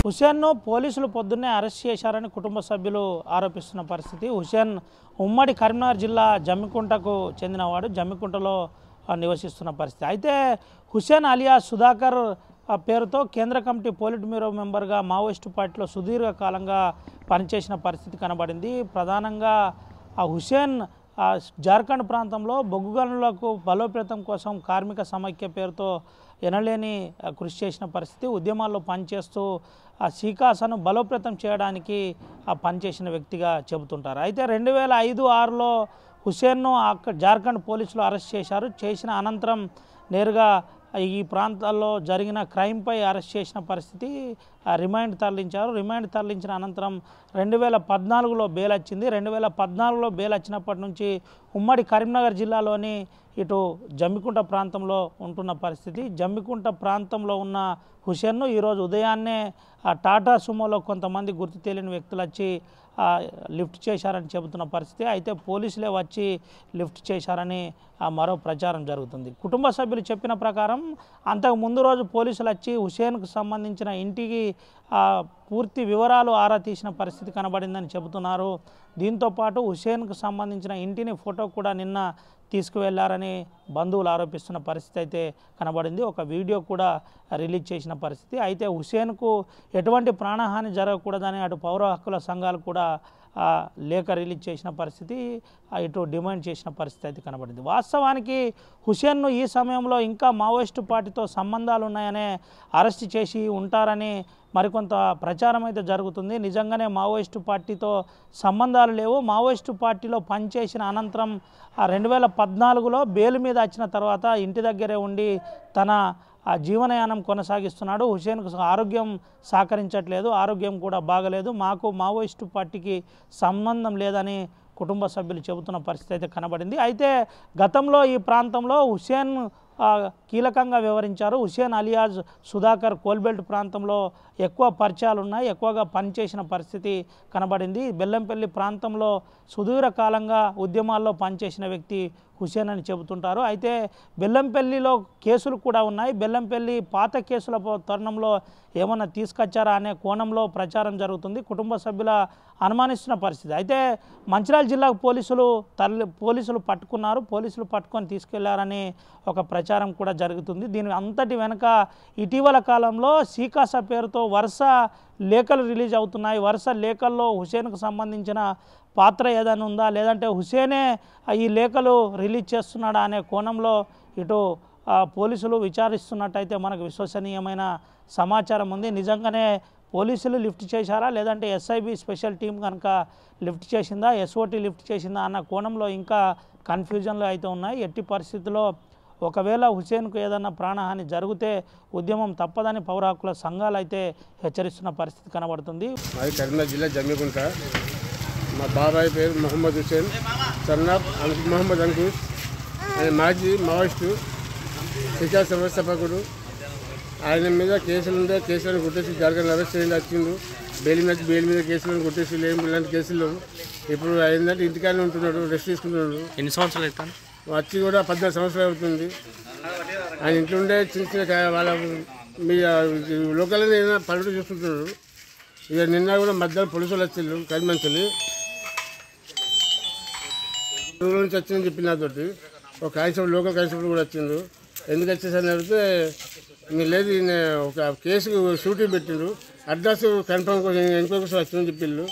హుసేన్ను పోలీసులు పొద్దున్నే అరెస్ట్ చేశారని కుటుంబ సభ్యులు ఆరోపిస్తున్న పరిస్థితి. హుసేన్ ఉమ్మడి కరీంనగర్ జిల్లా జమ్మికుంటకు చెందినవాడు. జమ్మికుంటలో నివసిస్తున్న పరిస్థితి. అయితే హుసేన్ అలియా సుధాకర్ పేరుతో కేంద్ర కమిటీ పోలిట్ బ్యూరో మెంబర్గా మావోయిస్టు పార్టీలో సుదీర్ఘకాలంగా పనిచేసిన పరిస్థితి కనబడింది. ప్రధానంగా హుసేన్ జార్ఖండ్ ప్రాంతంలో బొగ్గు గనులకు బలోపేతం కోసం కార్మిక సమైక్య పేరుతో ఎనలేని కృషి చేసిన పరిస్థితి. ఉద్యమాల్లో పనిచేస్తూ సీకాసను బలోపేతం చేయడానికి పనిచేసిన వ్యక్తిగా చెబుతుంటారు. అయితే 2005-06లో హుసేన్ను జార్ఖండ్ పోలీసులు అరెస్ట్ చేశారు. చేసిన అనంతరం నేరుగా ఈ ప్రాంతాల్లో జరిగిన క్రైమ్పై అరెస్ట్ చేసిన పరిస్థితి. రిమాండ్ తరలించారు. రిమాండ్ తరలించిన అనంతరం 2014లో బెయిల్ వచ్చింది. 2014లో బెయిల్ వచ్చినప్పటి నుంచి ఉమ్మడి కరీంనగర్ జిల్లాలోని ఇటు జమ్మికుంట ప్రాంతంలో ఉంటున్న పరిస్థితి. జమ్మికుంట ప్రాంతంలో ఉన్న హుసేన్ను ఈరోజు ఉదయాన్నే టాటా సుమోలో కొంతమంది గుర్తు తెలియని వ్యక్తులు వచ్చి లిఫ్ట్ చేశారని చెబుతున్న పరిస్థితి. అయితే పోలీసులే వచ్చి లిఫ్ట్ చేశారని మరో ప్రచారం జరుగుతుంది. కుటుంబ సభ్యులు చెప్పిన ప్రకారం అంతకు ముందు రోజు పోలీసులు వచ్చి హుసేన్కు సంబంధించిన ఇంటికి పూర్తి వివరాలు ఆరా తీసిన పరిస్థితి కనబడిందని చెబుతున్నారు. దీంతోపాటు హుసేన్కు సంబంధించిన ఇంటిని ఫోటో కూడా నిన్న తీసుకువెళ్లారని బంధువులు ఆరోపిస్తున్న పరిస్థితి అయితే కనబడింది. ఒక వీడియో కూడా రిలీజ్ చేసిన పరిస్థితి. అయితే హుసేన్కు ఎటువంటి ప్రాణహాని జరగకూడదని అటు పౌర హక్కుల సంఘాలు కూడా లేఖ రిలీజ్ చేసిన పరిస్థితి, ఇటు డిమాండ్ చేసిన పరిస్థితి అయితే కనబడింది. వాస్తవానికి హుసేన్ను ఈ సమయంలో ఇంకా మావోయిస్టు పార్టీతో సంబంధాలు ఉన్నాయనే అరెస్ట్ చేసి ఉంటారని మరికొంత ప్రచారం అయితే జరుగుతుంది. నిజంగానే మావోయిస్టు పార్టీతో సంబంధాలు లేవు. మావోయిస్టు పార్టీలో పనిచేసిన అనంతరం 2014లో బెయిల్ మీద వచ్చిన తర్వాత ఇంటి దగ్గరే ఉండి తన జీవనయానం కొనసాగిస్తున్నాడు. హుసేన్కు ఆరోగ్యం సహకరించట్లేదు, ఆరోగ్యం కూడా బాగలేదు, మాకు మావోయిస్టు పార్టీకి సంబంధం లేదని కుటుంబ సభ్యులు చెబుతున్న పరిస్థితి అయితే కనబడింది. అయితే గతంలో ఈ ప్రాంతంలో హుసేన్ కీలకంగా వ్యవహరించారు. హుసేన్ అలియాజ్ సుధాకర్ కోల్బెల్ట్ ప్రాంతంలో ఎక్కువ పరిచయాలు ఉన్నాయి, ఎక్కువగా పనిచేసిన పరిస్థితి కనబడింది. బెల్లంపల్లి ప్రాంతంలో సుదీర్ఘకాలంగా ఉద్యమాల్లో పనిచేసిన వ్యక్తి హుసేన్ అని చెబుతుంటారు. అయితే బెల్లంపల్లిలో కేసులు కూడా ఉన్నాయి. బెల్లంపల్లి పాత కేసుల తరుణంలో ఏమన్నా తీసుకొచ్చారా అనే కోణంలో ప్రచారం జరుగుతుంది. కుటుంబ సభ్యుల అనుమానిస్తున్న పరిస్థితి. అయితే మంచిర్యాల జిల్లాకు పోలీసులు పట్టుకున్నారు. పోలీసులు పట్టుకొని తీసుకెళ్లారని ఒక ప్రచారం కూడా జరుగుతుంది. దీని అంతటి వెనుక ఇటీవల కాలంలో సీకాస పేరుతో వరుస లేఖలు రిలీజ్ అవుతున్నాయి. వరుస లేఖల్లో హుసేన్కు సంబంధించిన పాత్ర ఏదైనా ఉందా, లేదంటే హుసేనే ఈ లేఖలు రిలీజ్ చేస్తున్నాడా అనే కోణంలో ఇటు పోలీసులు విచారిస్తున్నట్టయితే మనకు విశ్వసనీయమైన సమాచారం ఉంది. నిజంగానే పోలీసులు లిఫ్ట్ చేశారా, లేదంటే ఎస్ఐబి స్పెషల్ టీం కనుక లిఫ్ట్ చేసిందా, ఎస్ఓటీ లిఫ్ట్ చేసిందా అన్న కోణంలో ఇంకా కన్ఫ్యూజన్లు అయితే ఉన్నాయి. ఎట్టి పరిస్థితుల్లో ఒకవేళ హుసేన్కు ఏదన్నా ప్రాణహాని జరిగితే ఉద్యమం తప్పదని పౌర హక్కుల సంఘాలు అయితే హెచ్చరిస్తున్న పరిస్థితి కనబడుతుంది. మాది కరీంనగర్ జిల్లా జమ్మికుంట. మా బాబాయ్ పేరు మొహమ్మద్ హుసేన్, సన్నాఫ్ మొహమ్మద్ అంకుష్. ఆయన మాజీ మావోయిస్టు, శిక్షా వ్యవస్థాపకుడు. ఆయన మీద కేసులు ఉండే, కేసులను కొట్టేసి జార్ఖండ్ అరెస్ట్ చేయండి వచ్చిండు. బెయిల్ మీద కేసులను కొట్టేసి లేని ఇలాంటి కేసులు. ఇప్పుడు ఏంటంటే ఇంటికానే ఉంటున్నాడు, రెస్ట్ తీసుకుంటున్నాడు. ఎన్ని సంవత్సరాలు అవుతాను వచ్చి కూడా 14 సంవత్సరాలు అవుతుంది. ఆయన ఇంట్లో ఉండే చిన్న చిన్న వాళ్ళ మీ లోకల్లో ఏదైనా పనులు చూసుకుంటున్నాడు. ఇక నిన్న కూడా మధ్యాహ్నం పోలీసులు వచ్చిండు కరీంనగర్ ఊళ్ళో నుంచి వచ్చిందని చెప్పి నాతోటి. ఒక కానిస్టేబుల్, లోకల్ కానిస్టేబుల్ కూడా వచ్చిండు. ఎందుకు వచ్చేసని అడిగితే మీరు లేదు, ఒక కేసుకు షూటింగ్ పెట్టిండు, అడ్రస్ కన్ఫర్మ్ కోసం ఎంక్వైరీ కోసం వచ్చిందని చెప్పిండు.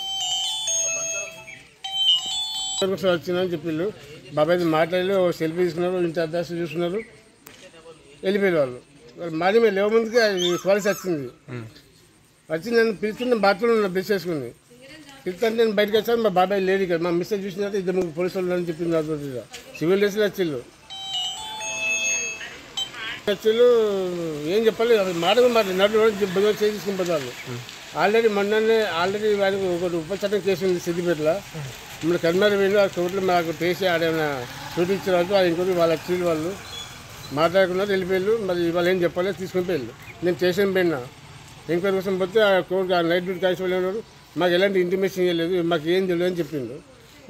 కోసం వచ్చిందని చెప్పిండు. బాబాయ్ మాట్లాడి సెల్ఫీ తీసుకున్నారు, ఇంటి అడ్రస్ చూసుకున్నారు, వెళ్ళిపోయారు వాళ్ళు. మాది మేము లేవ ముందుకి కాలేజ్ వచ్చింది. నన్ను పిలుచుకుని బాత్రూంలో బ్రష్ చేసుకుంది. పిలుస్తుంటే నేను బయటకు వచ్చాను. మా బాబాయ్ లేడీ ఇక్కడ మా మిస్టర్ చూసిన తర్వాత 2 పోలీసు వాళ్ళు అని చెప్పింది. నాతో సివిల్ డ్రెస్లో వచ్చిళ్ళు ఏం చెప్పాలి, మాట నడు బదులు చేసుకుని పోతారు. ఆల్రెడీ వారికి ఒకటి ఉపచట్టం కేసు ఉంది సిద్దిపేటలో. మన కరీంనగర్ వెళ్ళి ఆ కోర్టులో మాకు టేసి ఆడేమైనా షూట్ ఇచ్చిన వాళ్ళు అది ఇంకోటి వాళ్ళు వచ్చింది. వాళ్ళు మాట్లాడుకున్నారు, వెళ్ళిపోయారు. మరి వాళ్ళు ఏం చెప్పాలి, తీసుకుని పోయారు. నేను స్టేషన్ పోయినా ఎంక్వైరీ కోసం పోతే ఆ కోర్టు నైట్ డ్యూటీ కానిస్టేబుల్ ఉన్నారు. మాకు ఎలాంటి ఇంటిమేషన్ చేయలేదు, మాకు ఏం తెలియదు అని చెప్పిండు.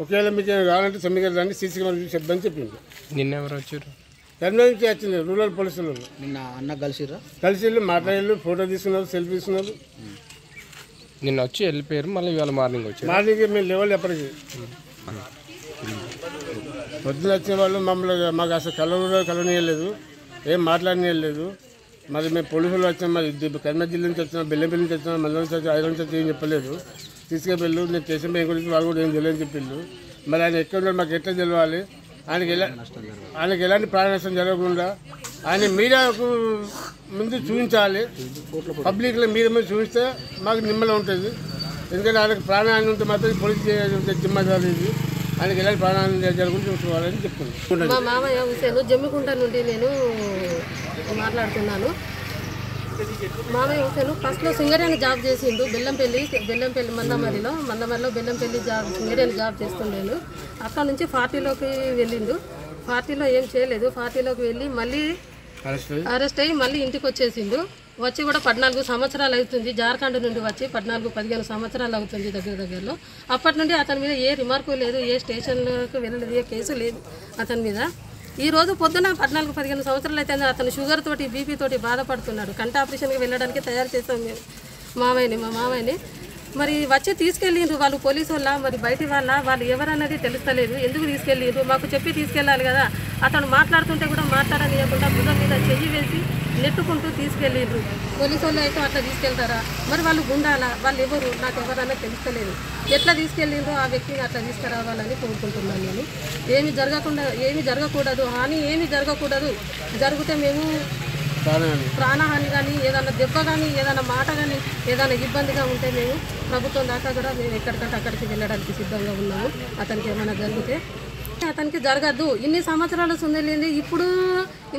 ఒకవేళ మీకు కావాలంటే సమ్మిగారు రండి, సీసీ కెమెరా చూసి చెప్దామని చెప్పిండు. నిన్న ఎవరు వచ్చారు? కరీంనగర్ నుంచి వచ్చింది రూరల్ పోలీసులు. నిన్న అన్న కలిసిర్రా? కలిసి మాట్లాడారు, ఫోటో తీసుకున్నారు, సెల్ఫీ తీసుకున్నారు. నిన్న వచ్చి వెళ్ళిపోయారు, మళ్ళీ ఇవాళ మార్నింగ్ వచ్చారు. మార్నింగ్ మేము లెవెల్ ఎప్పటికి పొద్దున వచ్చిన వాళ్ళు మమ్మల్ని మాకు అసలు కలవనీయలేదు, ఏం మాట్లాడనీయలేదు. మరి మేము పోలీసులు వచ్చాం, మరి కర్నూలు జిల్లా నుంచి వచ్చినా, బెల్లంపల్లి నుంచి వచ్చినా, మళ్ళీ నుంచి వచ్చి ఐదు నుంచి వచ్చి ఏం చెప్పలేదు. తీసుకెళ్ళు నేను స్టేషన్ బ్యాంక్ గురించి వాళ్ళు కూడా ఏం తెలియని చెప్పిండు. మరి ఆయన ఎక్కడ ఉన్నాడు మాకు ఎట్లా తెలియాలి? ఆయనకి ఎలాంటి ప్రాణ నష్టం జరగకుండా ఆయన మీడియాకు ముందు చూపించాలి. పబ్లిక్లో మీడియా మీద చూపిస్తే మాకు నిమ్మలం ఉంటుంది. ఎందుకంటే ఆయనకు ప్రాణహాని ఉంటే మాత్రం పోలీసు జిమ్మదారు ఇది. ఆయనకి ఎలాంటి ప్రాణహాని జరగకుండా చూసుకోవాలని చెప్తున్నాను. మా మామయ్య హుసేన్ జమ్మికుంట నుండి నేను మాట్లాడుతున్నాను. మామయ్య హుసేన్ ఫస్ట్లో సింగరేణి జాబ్ చేసిండు బెల్లంపల్లి మందమరిలో బెల్లంపల్లి సింగరేణి జాబ్ చేస్తుండేను. అక్కడ నుంచి పార్టీలోకి వెళ్ళిండు. పార్టీలో ఏం చేయలేదు. పార్టీలోకి వెళ్ళి మళ్ళీ అరెస్ట్ అయ్యి మళ్ళీ ఇంటికి వచ్చేసిండు. వచ్చి కూడా 14 సంవత్సరాలు అవుతుంది. జార్ఖండ్ నుండి వచ్చి 14-15 సంవత్సరాలు అవుతుంది దగ్గరలో. అప్పటి నుండి అతని మీద ఏ రిమార్కు లేదు, ఏ స్టేషన్లకు వెళ్ళలేదు, ఏ కేసు లేదు అతని మీద. ఈ రోజు పొద్దున 14-15 సంవత్సరాలు అయితే అతను షుగర్ తోటి బీపీ తోటి బాధపడుతున్నాడు. కంటి ఆపరేషన్కి వెళ్ళడానికి తయారు చేస్తాం మేము మా మామయ్యని. మరి వచ్చి తీసుకెళ్ళిండ్రు వాళ్ళు పోలీసు వాళ్ళ, మరి బయటి వాళ్ళు ఎవరన్నది తెలుస్తలేదు. ఎందుకు తీసుకెళ్ళిండ్రు మాకు చెప్పి తీసుకెళ్ళాలి కదా. అతను మాట్లాడుతుంటే కూడా మాట్లాడనియకుండా భుజం మీద చెయ్యి వేసి నెట్టుకుంటూ తీసుకెళ్ళిండ్రు. పోలీసు వాళ్ళు అయితే అట్లా తీసుకెళ్తారా? మరి వాళ్ళు గుండాలా? వాళ్ళు ఎవరు? నాకు ఎవరన్నా తెలుస్తలేదు. ఎట్లా తీసుకెళ్ళిండ్రు ఆ వ్యక్తిని అట్లా తీసుకురావాలని కోరుకుంటున్నాను నేను. ఏమి జరగకూడదు, హాని ఏమి జరగకూడదు. జరిగితే మేము ప్రాణహాని కానీ, ఏదైనా దెబ్బ కానీ, ఏదైనా మాట కానీ, ఏదైనా ఇబ్బందిగా ఉంటే మేము ప్రభుత్వం దాకా కూడా మేము ఎక్కడికంటే అక్కడికి వెళ్ళడానికి సిద్ధంగా ఉన్నాము. అతనికి ఏమైనా జరిగితే అతనికి జరగద్దు. ఇన్ని సంవత్సరాలు సుందరలేంది. ఇప్పుడు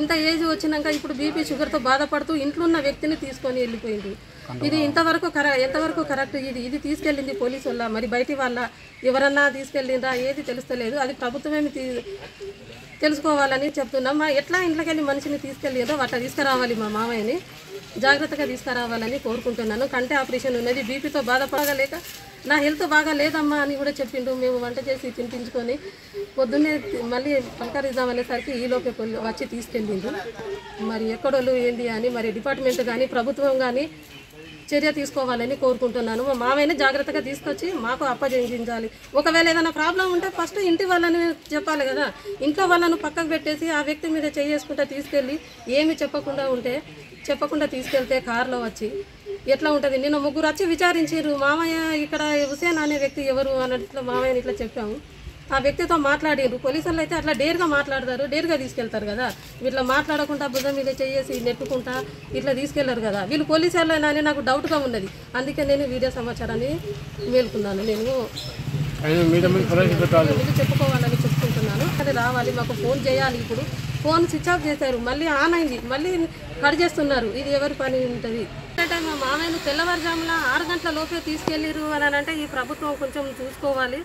ఇంత ఏజ్ వచ్చినాక ఇప్పుడు బీపీ షుగర్తో బాధపడుతూ ఇంట్లో ఉన్న వ్యక్తిని తీసుకొని వెళ్ళిపోయింది. ఇది ఎంతవరకు కరెక్ట్? ఇది తీసుకెళ్ళింది పోలీసు వల్ల, మరి బయటి వాళ్ళ ఎవరన్నా తీసుకెళ్ళిందా ఏది తెలుస్తలేదు. అది ప్రభుత్వమేమి తెలుసుకోవాలని చెప్తున్నాం. ఎట్లా ఇంట్లోకి వెళ్ళి మనిషిని తీసుకెళ్ళిందో అట్లా తీసుకురావాలి. మా మామయ్యని జాగ్రత్తగా తీసుకురావాలని కోరుకుంటున్నాను. కంటి ఆపరేషన్ ఉన్నది, బీపీతో బాధపడలేక నా హెల్త్ బాగా లేదమ్మా అని కూడా చెప్పిండు. మేము వంట చేసి తినిపించుకొని పొద్దున్నే మళ్ళీ పలకరిద్దామనేసరికి ఈలోపే వచ్చి తీసుకెళ్ళిండు. మరి ఎక్కడోళ్ళు ఏంది అని మరి డిపార్ట్మెంట్ కానీ ప్రభుత్వం కానీ చర్య తీసుకోవాలని కోరుకుంటున్నాను. మా మామయ్యని జాగ్రత్తగా తీసుకొచ్చి మాకు అప్పగించాలి. ఒకవేళ ఏదైనా ప్రాబ్లం ఉంటే ఫస్ట్ ఇంటి వాళ్ళని చెప్పాలి కదా. ఇంట్లో వాళ్ళను పక్కకు పెట్టేసి ఆ వ్యక్తి మీద చేసుకుంటా తీసుకెళ్ళి ఏమి చెప్పకుండా తీసుకెళ్తే కారులో వచ్చి ఎట్లా ఉంటుంది? నిన్న 3 వచ్చి విచారించారు. మామయ్య ఇక్కడ హుసేన్ అనే వ్యక్తి ఎవరు అన్నట్లు మామయ్యని ఇట్లా చెప్పాము. ఆ వ్యక్తితో మాట్లాడారు. పోలీసులు అయితే అట్లా డేర్గా మాట్లాడతారు, డేర్గా తీసుకెళ్తారు కదా. ఇట్లా మాట్లాడకుండా భుజం మీద చేసి నెట్టుకుంటా ఇట్లా తీసుకెళ్లారు కదా. వీళ్ళు పోలీసు వాళ్ళైనా అని నాకు డౌట్గా ఉన్నది. అందుకే నేను వీడియో సమాచారాన్ని మేలుకున్నాను. నేను చెప్పుకోవాలని చెప్పుకుంటున్నాను. అది రావాలి, మాకు ఫోన్ చేయాలి. ఇప్పుడు ఫోన్ స్విచ్ ఆఫ్ చేశారు, మళ్ళీ ఆన్ అయింది, మళ్ళీ కట్ చేస్తున్నారు. ఇది ఎవరి పని ఉంటుంది? అంటే మా మామయ్యను తెల్లవారుజామున 6 గంటల లోపే తీసుకెళ్ళిరు అని అంటే ఈ ప్రభుత్వం కొంచెం చూసుకోవాలి.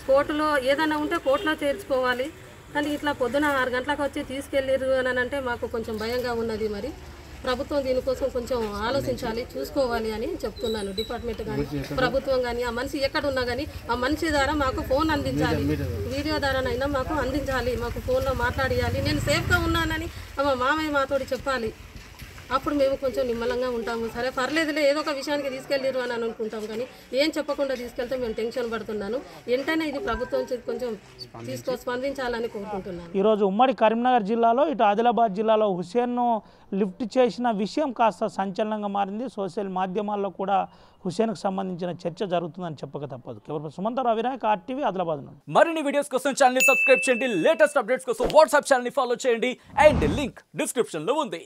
కోర్టులో ఏదైనా ఉంటే కోర్టులో చేర్చుకోవాలి. కానీ ఇట్లా పొద్దున 6 గంటలకు వచ్చి తీసుకెళ్ళిరు అని అంటే మాకు కొంచెం భయంగా ఉన్నది. మరి ప్రభుత్వం దీనికోసం కొంచెం ఆలోచించాలి, చూసుకోవాలి అని చెప్తున్నాను. డిపార్ట్మెంట్ కానీ ప్రభుత్వం కానీ ఆ మనిషి ఎక్కడున్నా కానీ ఆ మనిషి ద్వారా మాకు ఫోన్ అందించాలి. వీడియో ద్వారానైనా మాకు అందించాలి. మాకు ఫోన్లో మాట్లాడియాలి. నేను సేఫ్గా ఉన్నానని మా మామయ్య మాతోటి చెప్పాలి. అప్పుడు మేము కొంచెం నిమ్మలంగా ఉంటాము. సరే పర్లేదులే, ఏదో ఒక విషయానికి తీసుకెళ్ళిరు అని అనుకుంటాం. కానీ ఏం చెప్పకుండా తీసుకెళ్తే మేము టెన్షన్ పడుతున్నాను. వెంటనే ఇది ప్రభుత్వం కొంచెం స్పందించాలని కోరుకుంటున్నాను. ఈరోజు ఉమ్మడి కరీంనగర్ జిల్లాలో ఇటు ఆదిలాబాద్ జిల్లాలో హుసేన్ను లిఫ్ట్ చేసిన విషయం కాస్త సంచలనంగా మారింది. సోషల్ మాధ్యమాల్లో కూడా హుసేన్కు సంబంధించిన చర్చ జరుగుతుందని చెప్పక తప్పదు. కేవలం సుమంతరావు వినాయక్, RTV, ఆదిలాబాద్ నుండి. మరిన్ని వీడియోస్ కోసం ఛానల్ సబ్స్క్రైబ్ చేయండి. లేటెస్ట్ అప్డేట్స్ కోసం వాట్సాప్ ఛానల్ ఫాలో చేయండి. అండ్ లింక్ డిస్క్రిప్షన్లో ఉంది.